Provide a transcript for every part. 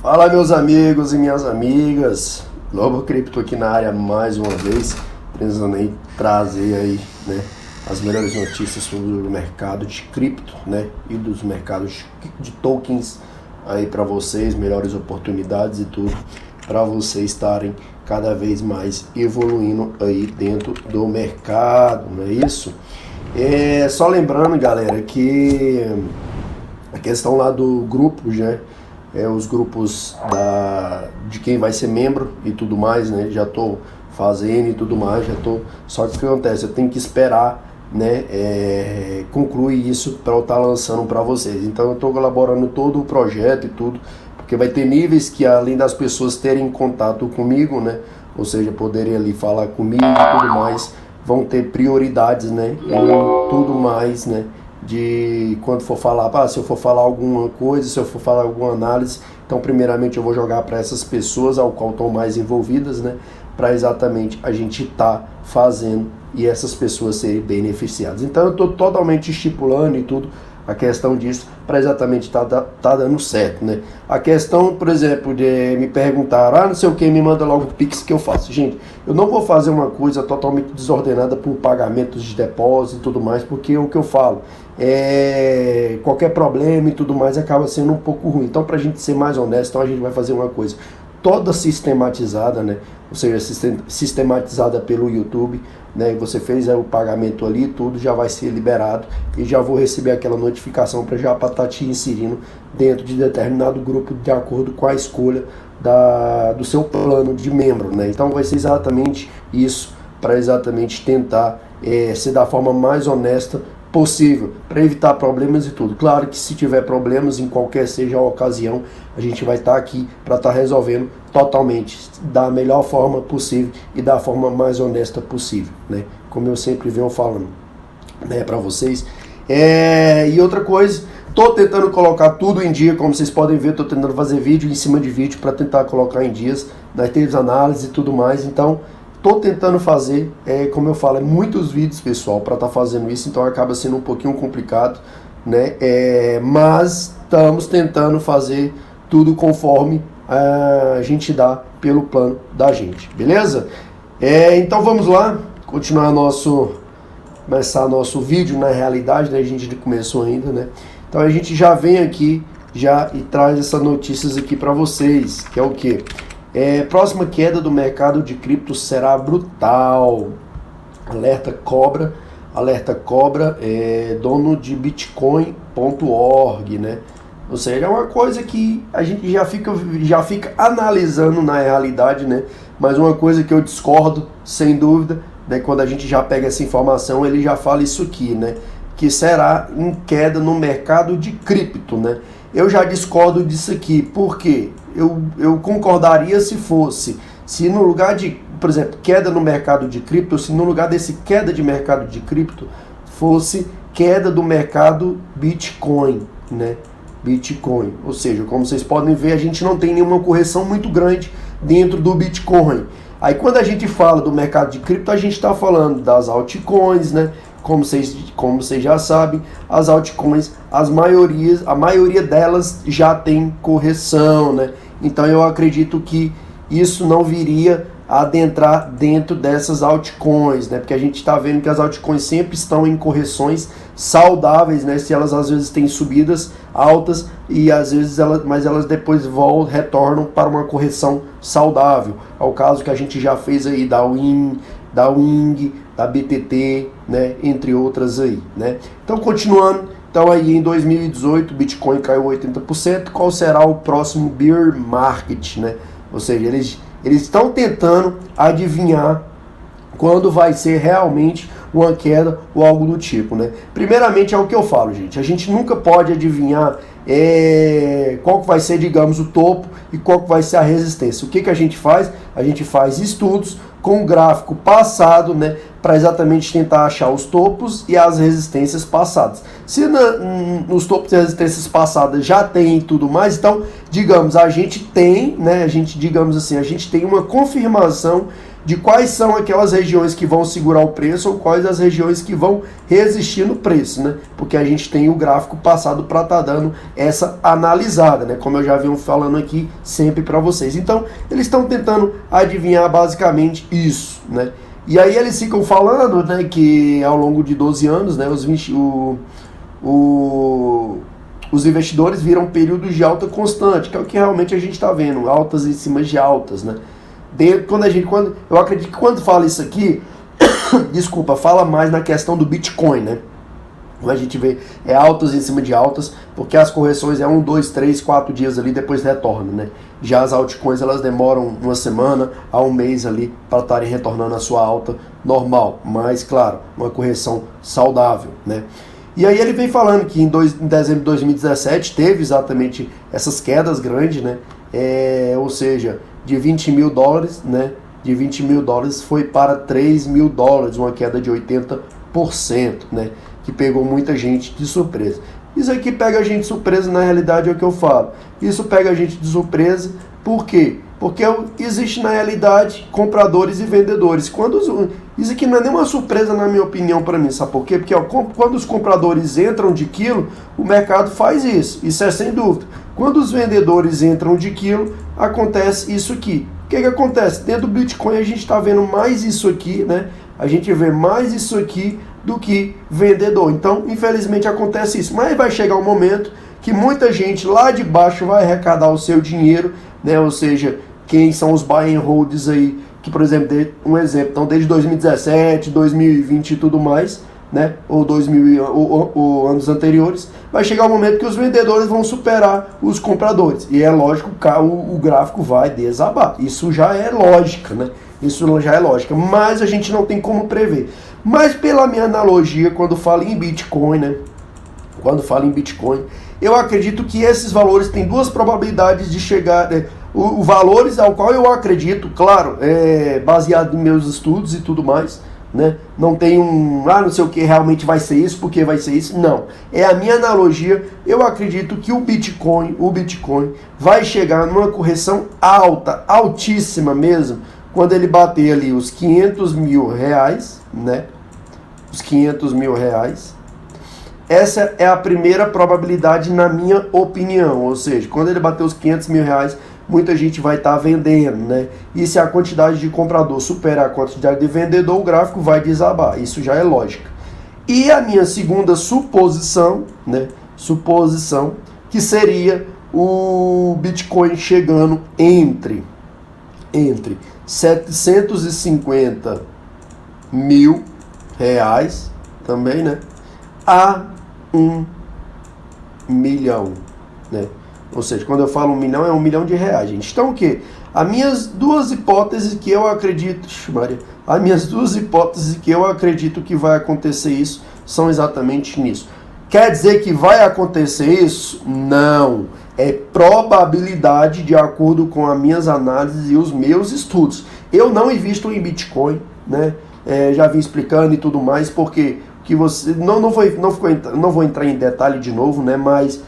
Fala, meus amigos e minhas amigas, Lobo Cripto aqui na área mais uma vez, precisando aí trazer aí, né, as melhores notícias sobre o mercado de cripto, né, e dos mercados de tokens aí para vocês, melhores oportunidades e tudo, para vocês estarem cada vez mais evoluindo aí dentro do mercado, não é isso? Só lembrando, galera, que a questão lá do grupo, né, os grupos de quem vai ser membro e tudo mais, né? Já tô fazendo e tudo mais, só que o que acontece? Eu tenho que esperar, né? Concluir isso para eu estar lançando para vocês. Então eu tô elaborando todo o projeto e tudo, porque vai ter níveis que além das pessoas terem contato comigo, né? Ou seja, poderem ali falar comigo e tudo mais, vão ter prioridades, né? E tudo mais, né? De quando for falar, se eu for falar alguma coisa, se eu for falar alguma análise, então primeiramente eu vou jogar para essas pessoas ao qual estão mais envolvidas, né, para exatamente a gente tá fazendo e essas pessoas serem beneficiadas. Então eu estou totalmente estipulando e tudo a questão disso para exatamente tá dando certo, né? A questão, por exemplo, de me perguntar, não sei o que, me manda logo o Pix que eu faço. Gente, eu não vou fazer uma coisa totalmente desordenada por pagamentos de depósito e tudo mais, porque o que eu falo qualquer problema e tudo mais acaba sendo um pouco ruim. Então, pra gente ser mais honesto, então a gente vai fazer uma coisa toda sistematizada, né? Ou seja, sistematizada pelo YouTube, né? Você fez o pagamento ali, tudo já vai ser liberado e já vou receber aquela notificação para estar te inserindo dentro de determinado grupo de acordo com a escolha do seu plano de membro, né? Então vai ser exatamente isso, para exatamente tentar ser da forma mais honesta possível, para evitar problemas e tudo. Claro que se tiver problemas em qualquer seja a ocasião, a gente vai estar aqui para estar resolvendo totalmente, da melhor forma possível e da forma mais honesta possível, né? Como eu sempre venho falando, né, para vocês. E outra coisa, tô tentando colocar tudo em dia, como vocês podem ver, tô tentando fazer vídeo em cima de vídeo para tentar colocar em dias, nós temos análise e tudo mais, então tô tentando fazer, como eu falo, muitos vídeos, pessoal, para estar fazendo isso, então acaba sendo um pouquinho complicado, né? Mas estamos tentando fazer tudo conforme a gente dá pelo plano da gente, beleza? Então vamos lá, começar nosso vídeo, na realidade, né? A gente não começou ainda, né? Então a gente já vem aqui e traz essas notícias aqui para vocês, que é o quê? Próxima queda do mercado de cripto será brutal. Alerta Cobra, dono de Bitcoin.org, né? Ou seja, é uma coisa que a gente já fica analisando na realidade, né? Mas uma coisa que eu discordo, sem dúvida, né? Quando a gente já pega essa informação, ele já fala isso aqui, né? Que será em queda no mercado de cripto, né? Eu já discordo disso aqui, porque eu concordaria se no lugar de, por exemplo, queda no mercado de cripto, se no lugar desse queda de mercado de cripto fosse queda do mercado Bitcoin, né? Bitcoin, ou seja, como vocês podem ver, a gente não tem nenhuma correção muito grande dentro do Bitcoin. Aí quando a gente fala do mercado de cripto, a gente está falando das altcoins, né? Como vocês já sabem, as altcoins, a maioria delas já tem correção, né? Então eu acredito que isso não viria a adentrar dentro dessas altcoins, né? Porque a gente está vendo que as altcoins sempre estão em correções saudáveis, né? Se elas às vezes têm subidas altas e às vezes elas depois retornam para uma correção saudável. É o caso que a gente já fez aí da WING, da BTT, né, entre outras aí, né? Então, continuando, então aí em 2018 o Bitcoin caiu 80%, qual será o próximo bear market, né? Ou seja, eles estão tentando adivinhar quando vai ser realmente uma queda ou algo do tipo, né? Primeiramente é o que eu falo, gente, a gente nunca pode adivinhar qual que vai ser, digamos, o topo e qual que vai ser a resistência. O que a gente faz? A gente faz estudos com o gráfico passado, né, para exatamente tentar achar os topos e as resistências passadas. Se nos topos e resistências passadas já tem tudo mais, então, digamos, a gente tem, né, a gente tem uma confirmação de quais são aquelas regiões que vão segurar o preço ou quais as regiões que vão resistir no preço, né? Porque a gente tem o gráfico passado para estar dando essa analisada, né? Como eu já venho falando aqui sempre para vocês. Então, eles estão tentando adivinhar basicamente isso, né? E aí eles ficam falando, né, que ao longo de 12 anos, né, os investidores viram períodos de alta constante, que é o que realmente a gente está vendo, altas em cima de altas, né? Eu acredito que quando fala isso aqui, desculpa, fala mais na questão do Bitcoin, né? A gente vê altas em cima de altas, porque as correções é 1, 2, 3, 4 dias ali, depois retorna, né? Já as altcoins, elas demoram uma semana a um mês ali para estarem retornando a sua alta normal, mas claro, uma correção saudável, né? E aí ele vem falando que em dezembro de 2017 teve exatamente essas quedas grandes, né? Ou seja, de 20 mil dólares, né? De 20 mil dólares foi para 3 mil dólares, uma queda de 80%, né? Que pegou muita gente de surpresa. Isso aqui pega a gente de surpresa, na realidade é o que eu falo. Isso pega a gente de surpresa, por quê? Porque existe na realidade compradores e vendedores. Isso aqui não é nenhuma surpresa na minha opinião para mim, sabe por quê? Porque quando os compradores entram de quilo, o mercado faz isso é sem dúvida. Quando os vendedores entram de quilo, acontece isso aqui. O que acontece? Dentro do Bitcoin a gente está vendo mais isso aqui, né? A gente vê mais isso aqui do que vendedor. Então, infelizmente acontece isso. Mas vai chegar um momento que muita gente lá de baixo vai arrecadar o seu dinheiro, né? Ou seja, quem são os buy and holds aí, que, por exemplo, um exemplo, então desde 2017, 2020 e tudo mais, né? Ou anos anteriores, vai chegar um momento que os vendedores vão superar os compradores. E é lógico que o gráfico vai desabar. Isso já é lógica, né? Isso já é lógica, mas a gente não tem como prever. Mas pela minha analogia, quando falo em Bitcoin, né? Quando falo em Bitcoin, eu acredito que esses valores têm duas probabilidades de chegar, né? Os valores ao qual eu acredito, claro, baseado em meus estudos e tudo mais, né? Não tem não sei o que realmente vai ser isso, porque vai ser isso, não. É a minha analogia, eu acredito que o Bitcoin vai chegar numa correção alta, altíssima mesmo, quando ele bater ali os 500 mil reais, né? Os 500 mil reais. Essa é a primeira probabilidade na minha opinião, ou seja, quando ele bater os 500 mil reais, muita gente vai estar vendendo, né? E se a quantidade de comprador superar a quantidade de vendedor, o gráfico vai desabar, isso já é lógica. E a minha segunda suposição, né? Suposição, que seria o Bitcoin chegando entre 750 mil reais também, né? A 1 milhão, né? Ou seja, quando eu falo 1 milhão, é 1 milhão de reais, gente. Então o quê? As minhas duas hipóteses que eu acredito, as minhas duas hipóteses que eu acredito que vai acontecer isso são exatamente nisso. Quer dizer que vai acontecer isso? Não. É probabilidade de acordo com as minhas análises e os meus estudos. Eu não invisto em Bitcoin, né? Já vim explicando e tudo mais, porque que você não vou entrar em detalhe de novo, né? Mas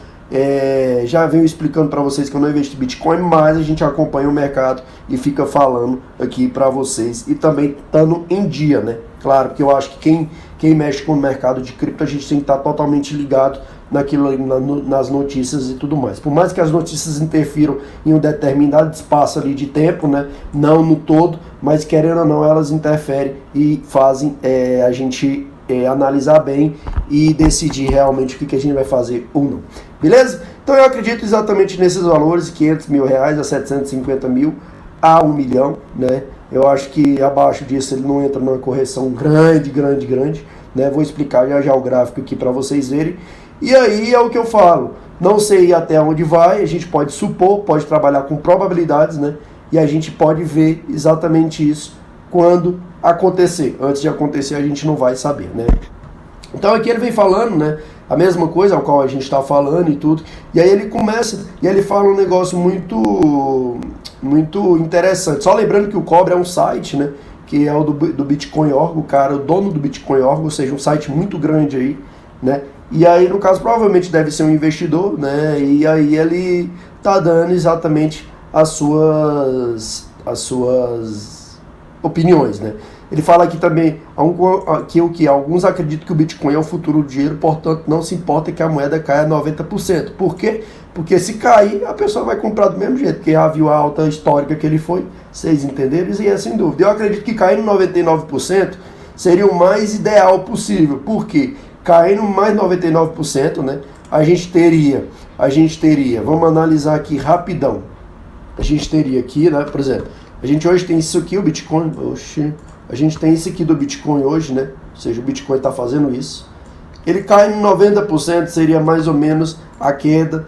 já venho explicando para vocês que eu não investi em Bitcoin, mas a gente acompanha o mercado e fica falando aqui para vocês e também estando em dia, né? Claro, porque eu acho que quem mexe com o mercado de cripto, a gente tem que estar totalmente ligado nas notícias e tudo mais. Por mais que as notícias interfiram em um determinado espaço ali de tempo, né? Não no todo, mas querendo ou não, elas interferem e fazem a gente analisar bem e decidir realmente o que a gente vai fazer ou não. Beleza? Então eu acredito exatamente nesses valores, 500 mil reais a 750 mil a 1 milhão, né? Eu acho que abaixo disso ele não entra numa correção grande, né? Vou explicar já o gráfico aqui para vocês verem. E aí é o que eu falo, não sei até onde vai, a gente pode supor, pode trabalhar com probabilidades, né? E a gente pode ver exatamente isso quando acontecer. Antes de acontecer a gente não vai saber, né? Então aqui ele vem falando, né? A mesma coisa ao qual a gente está falando e tudo. E aí ele começa, e ele fala um negócio muito interessante. Só lembrando que o Cobra é um site, né? Que é o do Bitcoin.org, o cara, o dono do Bitcoin.org, ou seja, um site muito grande aí, né? E aí, no caso, provavelmente deve ser um investidor, né? E aí ele tá dando exatamente as suas opiniões, né? Ele fala aqui também que alguns acreditam que o Bitcoin é o futuro do dinheiro, portanto não se importa que a moeda caia 90%. Por quê? Porque se cair, a pessoa vai comprar do mesmo jeito, porque já viu a alta histórica que ele foi, vocês entenderam? E é sem dúvida. Eu acredito que cair no 99% seria o mais ideal possível. Por quê? Caindo mais 99%, né? A gente teria, vamos analisar aqui rapidão. A gente teria aqui, né, por exemplo, a gente hoje tem isso aqui, o Bitcoin, a gente tem isso aqui do Bitcoin hoje, né? Ou seja, o Bitcoin está fazendo isso. Ele cai em 90%, seria mais ou menos a queda,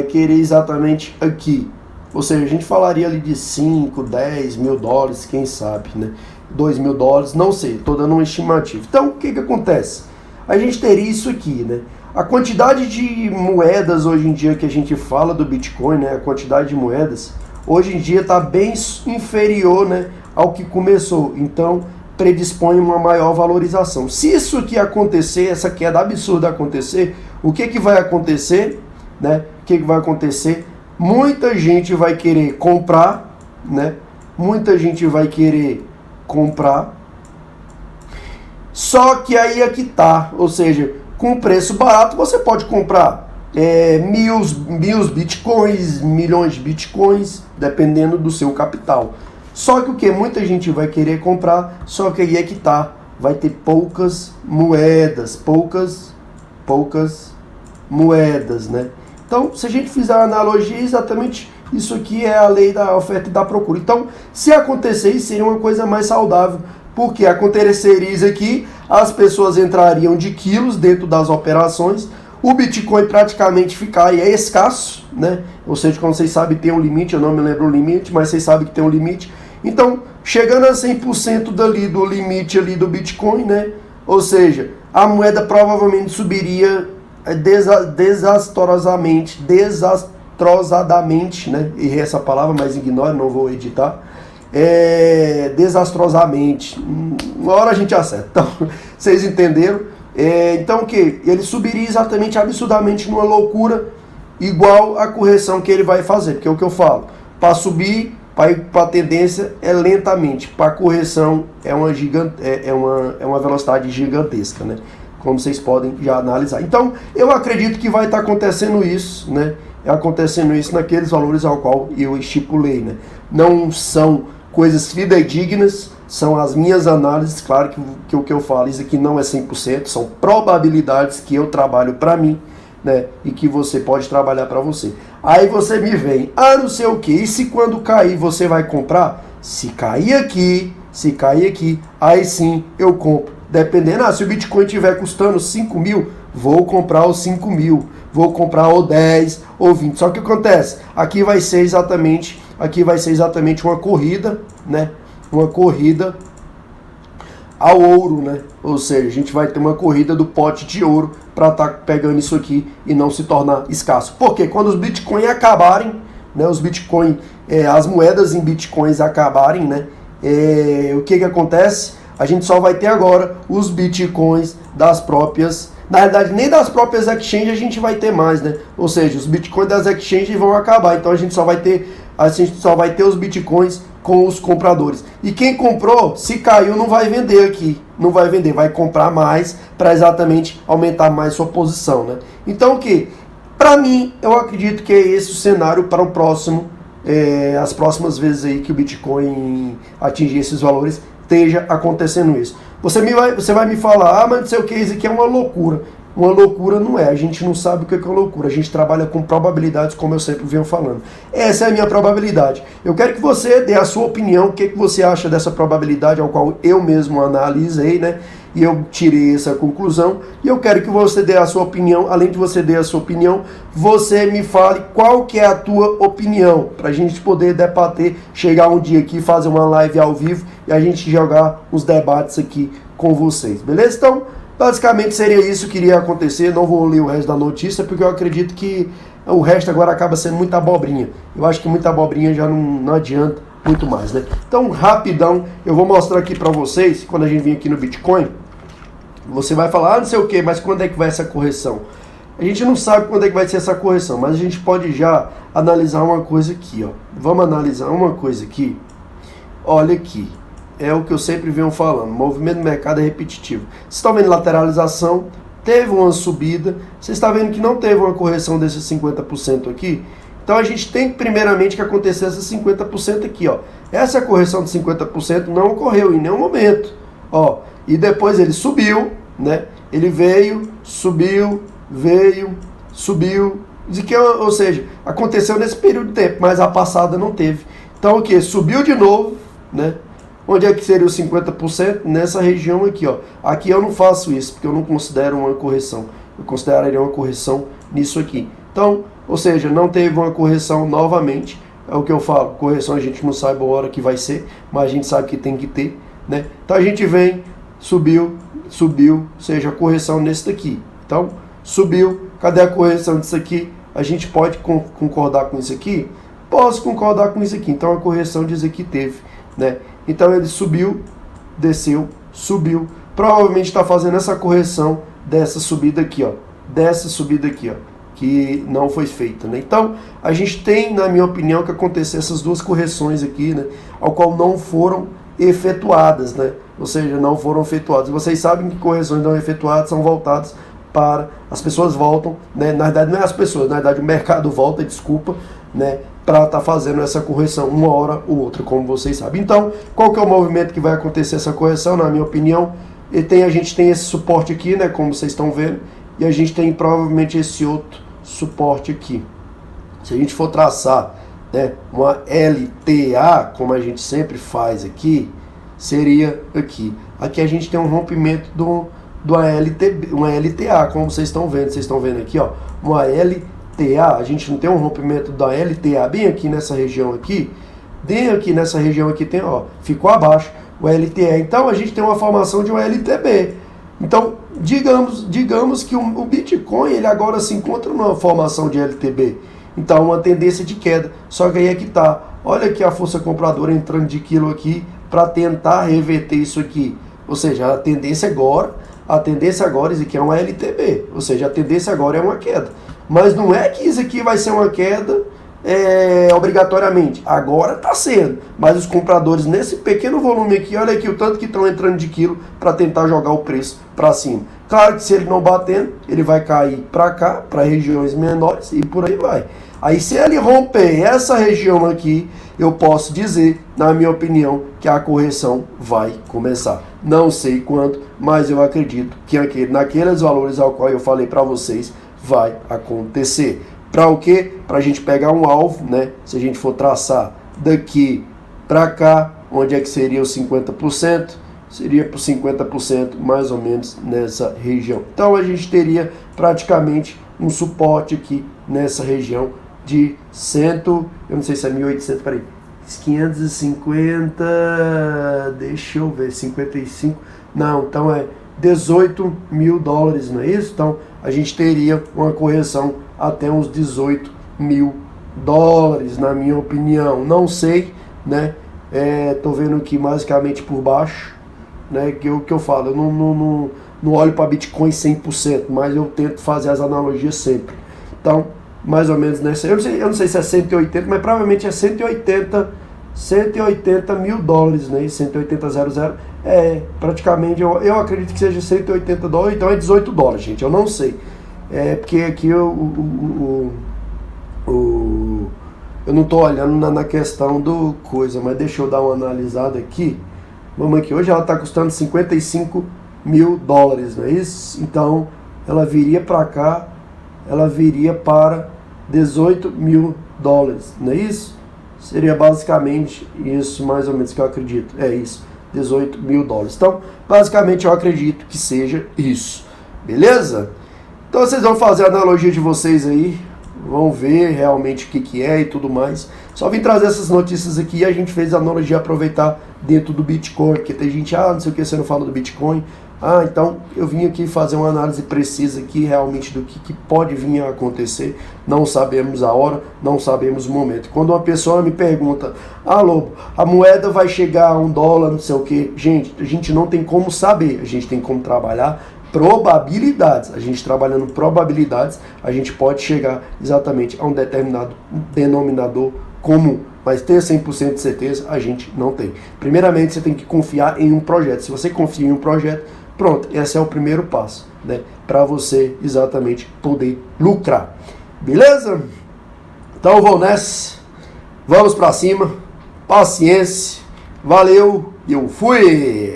que iria exatamente aqui. Ou seja, a gente falaria ali de 5, 10 mil dólares, quem sabe, né? 2 mil dólares, não sei, estou dando uma estimativa. Então, o que acontece? A gente teria isso aqui, né? A quantidade de moedas hoje em dia que a gente fala do Bitcoin, né? A quantidade de moedas, hoje em dia está bem inferior, né, ao que começou. Então, predispõe uma maior valorização. Se isso aqui acontecer, essa queda absurda acontecer, o que vai acontecer, né? O que vai acontecer? Muita gente vai querer comprar, né? Muita gente vai querer comprar. Só que aí é que tá, ou seja, com preço barato você pode comprar mil bitcoins, milhões de bitcoins, dependendo do seu capital. Só que o que? Muita gente vai querer comprar, só que aí é que tá, vai ter poucas moedas, poucas moedas, né? Então, se a gente fizer a analogia, exatamente isso aqui é a lei da oferta e da procura. Então, se acontecer isso, seria uma coisa mais saudável, porque aconteceria isso aqui, as pessoas entrariam de quilos dentro das operações, o Bitcoin praticamente ficaria escasso, né? Ou seja, como vocês sabem, tem um limite, eu não me lembro o limite, mas vocês sabem que tem um limite. Então, chegando a 100% dali do limite ali do Bitcoin, né? Ou seja, a moeda provavelmente subiria desastrosamente, né? Errei essa palavra, mas ignore, não vou editar. Desastrosamente. Uma hora a gente acerta. Então, vocês entenderam? Então o que? Ele subiria exatamente, absurdamente, numa loucura, igual a correção que ele vai fazer. Porque é o que eu falo. Para subir, para a tendência é lentamente. Para correção é uma velocidade gigantesca, né? Como vocês podem já analisar. Então, eu acredito que vai estar acontecendo isso, né? Acontecendo isso naqueles valores ao qual eu estipulei, né? Não são coisas fidedignas, são as minhas análises. Claro que o que eu falo, isso aqui não é 100%, são probabilidades que eu trabalho para mim, né? E que você pode trabalhar para você. Aí você me vem, não sei o que, e se quando cair você vai comprar? Se cair aqui, aí sim eu compro. Dependendo, se o Bitcoin estiver custando 5 mil, vou comprar os 5 mil, vou comprar o 10 ou 20. Só que o que acontece? Aqui vai ser exatamente uma corrida, né? Uma corrida ao ouro, né? Ou seja, a gente vai ter uma corrida do pote de ouro para estar pegando isso aqui e não se tornar escasso. Porque quando os Bitcoin acabarem, né? Os Bitcoin, as moedas em Bitcoins acabarem, né? O que acontece? A gente só vai ter agora os Bitcoins das próprias... Na realidade, nem das próprias exchanges a gente vai ter mais, né? Ou seja, os Bitcoins das exchanges vão acabar. Então a gente só vai ter os Bitcoins com os compradores. E quem comprou, se caiu, não vai vender aqui. Não vai vender, vai comprar mais para exatamente aumentar mais sua posição, né? Então o que? Para mim, eu acredito que é esse o cenário para o próximo... as próximas vezes aí que o Bitcoin atingir esses valores, esteja acontecendo isso. Você vai me falar, mas não sei o que, isso aqui é uma loucura. Uma loucura não é, a gente não sabe o que é uma loucura, a gente trabalha com probabilidades, como eu sempre venho falando. Essa é a minha probabilidade. Eu quero que você dê a sua opinião, o que você acha dessa probabilidade, ao qual eu mesmo analisei, né? E eu tirei essa conclusão, e eu quero que você dê a sua opinião. Além de você dar a sua opinião, você me fale qual que é a tua opinião, para a gente poder debater, chegar um dia aqui, fazer uma live ao vivo, e a gente jogar os debates aqui com vocês, beleza? Então, basicamente seria isso que iria acontecer. Não vou ler o resto da notícia, porque eu acredito que o resto agora acaba sendo muita abobrinha. Eu acho que muita abobrinha já não adianta muito mais, né? Então, rapidão, eu vou mostrar aqui para vocês, quando a gente vir aqui no Bitcoin, você vai falar, não sei o que, mas quando é que vai essa correção? A gente não sabe quando é que vai ser essa correção, mas a gente pode já analisar uma coisa aqui, ó. Vamos analisar uma coisa aqui. Olha aqui. é o que eu sempre venho falando, o movimento do mercado é repetitivo. Vocês estão vendo lateralização, teve uma subida, vocês estão vendo que não teve uma correção desses 50% aqui, então a gente tem primeiramente que acontecer esses 50% aqui, ó. Essa correção de 50% não ocorreu em nenhum momento, ó. E depois ele subiu, né? Ele veio, subiu, ou seja, aconteceu nesse período de tempo, mas a passada não teve. Então o que? Subiu de novo, né? Onde é que seria os 50%? Nessa região aqui, ó. Aqui eu não faço isso, porque eu não considero uma correção. Eu consideraria uma correção nisso aqui. Então, ou seja, não teve uma correção novamente. É o que eu falo, correção a gente não sabe a hora que vai ser, mas a gente sabe que tem que ter, né? Então a gente vem, subiu, ou seja, a correção nesse daqui. Então, subiu, cadê a correção disso aqui? A gente pode concordar com isso aqui? Posso concordar com isso aqui. Então a correção disso aqui teve, né? Então ele subiu, desceu, subiu. Provavelmente está fazendo essa correção dessa subida aqui, ó. Dessa subida aqui, ó. Que não foi feita, né? Então a gente tem, na minha opinião, que acontecer essas duas correções aqui, né? Ao qual não foram efetuadas, né? Ou seja, não foram efetuadas. Vocês sabem que correções não efetuadas são voltadas para... As pessoas voltam, né? Na verdade não é as pessoas, na verdade o mercado volta, desculpa, né? Para estar fazendo essa correção uma hora ou outra, como vocês sabem. Então, qual que é o movimento que vai acontecer essa correção? Na minha opinião, a gente tem esse suporte aqui, né? Como vocês estão vendo, e a gente tem provavelmente esse outro suporte aqui. Se a gente for traçar, né, uma LTA, como a gente sempre faz aqui, seria aqui. Aqui a gente tem um rompimento uma LTA, como vocês estão vendo. Vocês estão vendo aqui, ó, uma LTA. A gente não tem um rompimento da LTA bem aqui nessa região aqui. Bem aqui nessa região aqui tem, ó, ficou abaixo o LTA. Então a gente tem uma formação de um LTB. Então, digamos que o Bitcoin ele agora se encontra numa formação de LTB. Então, uma tendência de queda. Só que aí é que tá. Olha aqui a força compradora entrando de quilo aqui para tentar reverter isso aqui. Ou seja, a tendência agora, isso aqui é uma LTB. Ou seja, a tendência agora é uma queda. Mas não é que isso aqui vai ser uma queda obrigatoriamente. Agora está sendo. Mas os compradores nesse pequeno volume aqui, olha aqui o tanto que estão entrando de quilo para tentar jogar o preço para cima. Claro que se ele não batendo, ele vai cair para cá, para regiões menores e por aí vai. Aí se ele romper essa região aqui, eu posso dizer, na minha opinião, que a correção vai começar. Não sei quando, mas eu acredito que naqueles valores ao qual eu falei para vocês, vai acontecer. Para o quê? Para a gente pegar um alvo, né? Se a gente for traçar daqui para cá, onde é que seria os 50%? Seria por 50% mais ou menos nessa região. Então a gente teria praticamente um suporte aqui nessa região de 100, eu não sei se é 1.800, peraí, 550, deixa eu ver, 55, não, então é 18 mil dólares, não é isso? Então a gente teria uma correção até uns 18 mil dólares, na minha opinião. Não sei, né? Tô vendo aqui basicamente por baixo, né? Que eu falo, eu não olho para Bitcoin 100%, mas eu tento fazer as analogias sempre. Então, mais ou menos nessa, eu não sei se é 180, mas provavelmente é 180 mil dólares, né? 180,00 praticamente, eu acredito que seja 180 dólares, então é 18 dólares, gente, eu não sei. Porque aqui eu não estou olhando na questão do coisa, mas deixa eu dar uma analisada aqui. Vamos aqui, hoje ela está custando 55 mil dólares, não é isso? Então ela viria para cá, ela viria para 18 mil dólares, não é isso? Seria basicamente isso, mais ou menos, que eu acredito. É isso, 18 mil dólares. Então, basicamente eu acredito que seja isso, beleza? Então vocês vão fazer a analogia de vocês aí, vão ver realmente o que é e tudo mais. Só vim trazer essas notícias aqui e a gente fez a analogia aproveitar dentro do Bitcoin, porque tem gente, não sei o que, você não fala do Bitcoin. Então eu vim aqui fazer uma análise precisa aqui realmente do que pode vir a acontecer. Não sabemos a hora, não sabemos o momento. Quando uma pessoa me pergunta, Lobo, a moeda vai chegar a $1, não sei o que, gente, a gente não tem como saber, a gente tem como trabalhar probabilidades. A gente trabalhando probabilidades, a gente pode chegar exatamente a um determinado denominador comum. mas ter 100% de certeza a gente não tem. Primeiramente, você tem que confiar em um projeto. Se você confia em um projeto, pronto, esse é o primeiro passo, né? Para você exatamente poder lucrar. Beleza? Então vamos nessa. Vamos para cima. Paciência. Valeu. Eu fui.